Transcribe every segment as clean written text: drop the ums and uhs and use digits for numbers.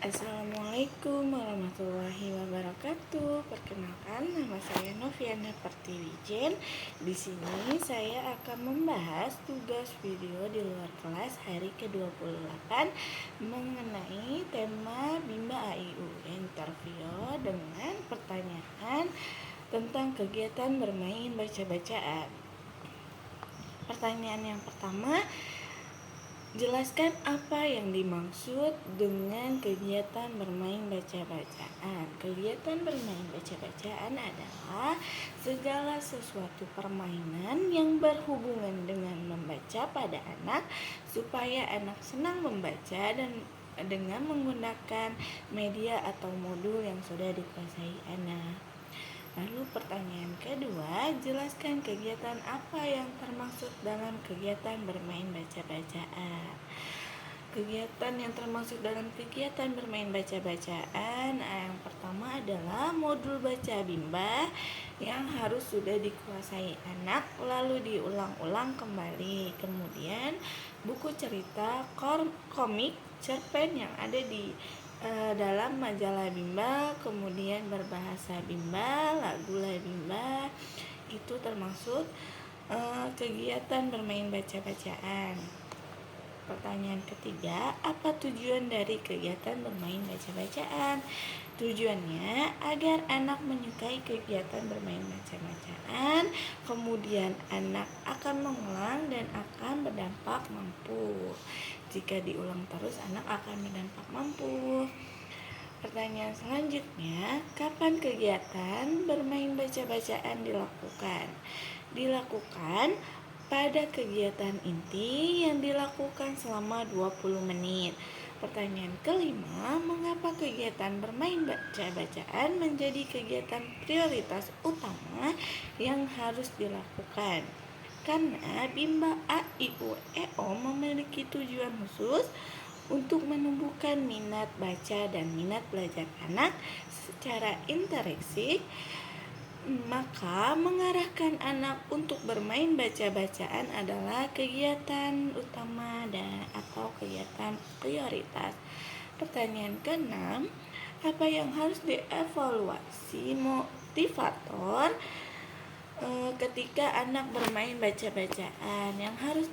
Assalamualaikum warahmatullahi wabarakatuh. Perkenalkan, nama saya Noviana Pertiwijen. Di sini saya akan membahas tugas video di luar kelas hari ke-28 mengenai tema Bimba AIU interview dengan pertanyaan tentang kegiatan bermain baca-bacaan. Pertanyaan yang pertama, jelaskan apa yang dimaksud dengan kegiatan bermain baca-bacaan. Kegiatan bermain baca-bacaan adalah segala sesuatu permainan yang berhubungan dengan membaca pada anak supaya anak senang membaca dan dengan menggunakan media atau modul yang sudah dikuasai anak. Lalu pertanyaan kedua, jelaskan kegiatan apa yang termasuk dalam kegiatan bermain baca-bacaan. Kegiatan yang termasuk dalam kegiatan bermain baca-bacaan yang pertama adalah modul baca Bimba yang harus sudah dikuasai anak lalu diulang-ulang kembali. Kemudian buku cerita, komik, cerpen yang ada di dalam majalah Bimba, kemudian berbahasa Bimba, lagu Bimba, itu termasuk kegiatan bermain baca-bacaan. Pertanyaan ketiga, apa tujuan dari kegiatan bermain baca-bacaan? Tujuannya agar anak menyukai kegiatan bermain baca-bacaan, kemudian anak akan mengulang dan akan berdampak mampu. Jika diulang terus, anak akan berdampak mampu. Pertanyaan selanjutnya, kapan kegiatan bermain baca-bacaan dilakukan? Dilakukan pada kegiatan inti yang dilakukan selama 20 menit. Pertanyaan kelima, mengapa kegiatan bermain baca-bacaan menjadi kegiatan prioritas utama yang harus dilakukan? Karena Bimba A, I, U, E, O memiliki tujuan khusus untuk menumbuhkan minat baca dan minat belajar anak secara interaksi, maka mengarahkan anak untuk bermain baca-bacaan adalah kegiatan utama atau kegiatan prioritas. Pertanyaan keenam, apa yang harus dievaluasi motivator ketika anak bermain baca-bacaan? Yang harus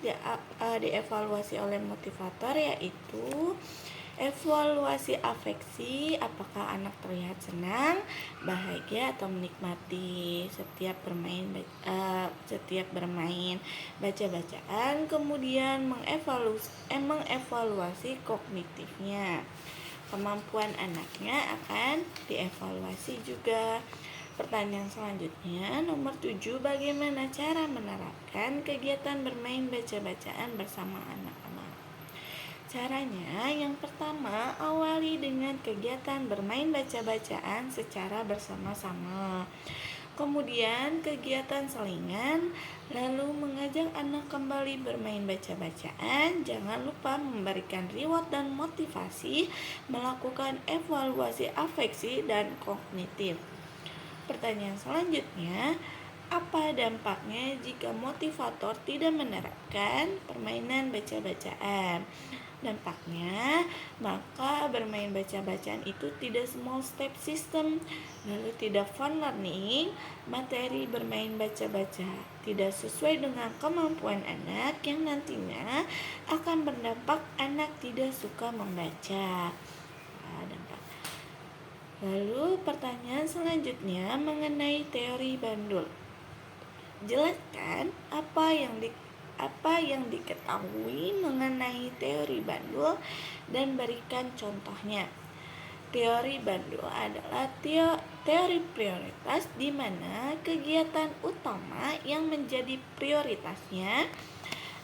dievaluasi oleh motivator yaitu evaluasi afeksi, apakah anak terlihat senang, bahagia atau menikmati setiap bermain baca-bacaan. Kemudian mengevaluasi kognitifnya, kemampuan anaknya akan dievaluasi juga. Pertanyaan selanjutnya, nomor 7, bagaimana cara menerapkan kegiatan bermain baca-bacaan bersama anak-anak? Caranya, yang pertama, awali dengan kegiatan bermain baca-bacaan secara bersama-sama. Kemudian kegiatan selingan, lalu mengajak anak kembali bermain baca-bacaan. Jangan lupa memberikan reward dan motivasi, melakukan evaluasi afeksi dan kognitif. Pertanyaan selanjutnya, apa dampaknya jika motivator tidak menerapkan permainan baca-bacaan? Dampaknya, maka bermain baca-bacaan itu tidak small step system, lalu tidak fun learning, materi bermain baca-baca tidak sesuai dengan kemampuan anak yang nantinya akan berdampak anak tidak suka membaca. Lalu pertanyaan selanjutnya mengenai teori bandul. Jelaskan apa yang diketahui mengenai teori bandul dan berikan contohnya. Teori bandul adalah teori prioritas di mana kegiatan utama yang menjadi prioritasnya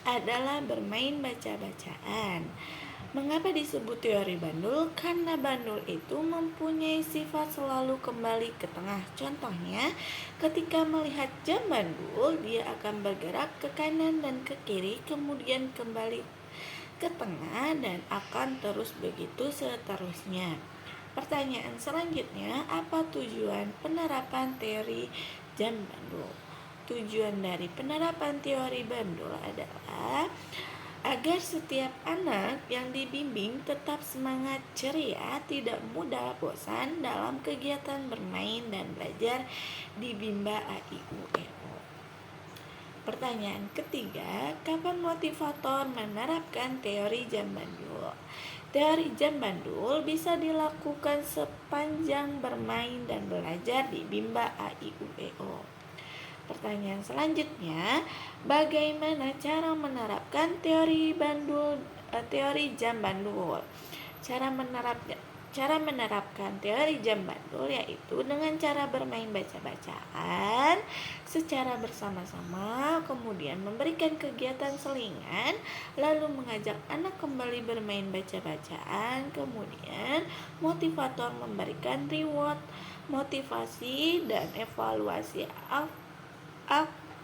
adalah bermain baca-bacaan. Mengapa disebut teori bandul? Karena bandul itu mempunyai sifat selalu kembali ke tengah. Contohnya, ketika melihat jam bandul, dia akan bergerak ke kanan dan ke kiri, kemudian kembali ke tengah dan akan terus begitu seterusnya. Pertanyaan selanjutnya, apa tujuan penerapan teori jam bandul? Tujuan dari penerapan teori bandul adalah Agar setiap anak yang dibimbing tetap semangat, ceria, tidak mudah bosan dalam kegiatan bermain dan belajar di Bimba A.I.U.E.O. Pertanyaan ketiga, kapan motivator menerapkan teori jam bandul? Teori jam bandul bisa dilakukan sepanjang bermain dan belajar di Bimba A.I.U.E.O. Pertanyaan selanjutnya, bagaimana cara menerapkan teori jam bandul? Cara menerapkan teori jam bandul yaitu dengan cara bermain baca-bacaan secara bersama-sama, kemudian memberikan kegiatan selingan, lalu mengajak anak kembali bermain baca-bacaan, kemudian motivator memberikan reward, motivasi, dan evaluasi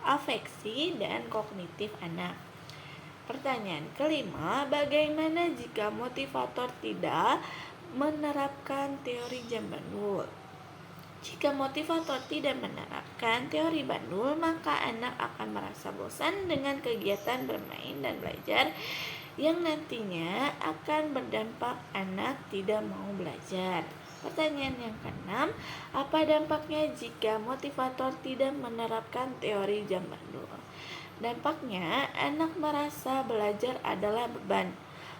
afeksi dan kognitif anak. Pertanyaan kelima, bagaimana jika motivator tidak menerapkan teori jam bandul? Jika motivator tidak menerapkan teori bandul, maka anak akan merasa bosan dengan kegiatan bermain dan belajar yang nantinya akan berdampak anak tidak mau belajar. Pertanyaan yang keenam, apa dampaknya jika motivator tidak menerapkan teori jam bandul? Dampaknya, anak merasa belajar adalah beban.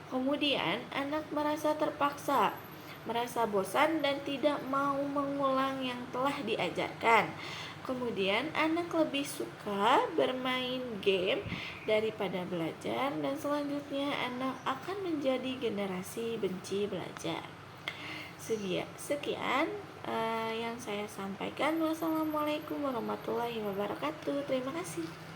Kemudian, anak merasa terpaksa, merasa bosan dan tidak mau mengulang yang telah diajarkan. Kemudian, anak lebih suka bermain game daripada belajar, dan selanjutnya anak akan menjadi generasi benci belajar. Sekian yang saya sampaikan. Wassalamualaikum warahmatullahi wabarakatuh. Terima kasih.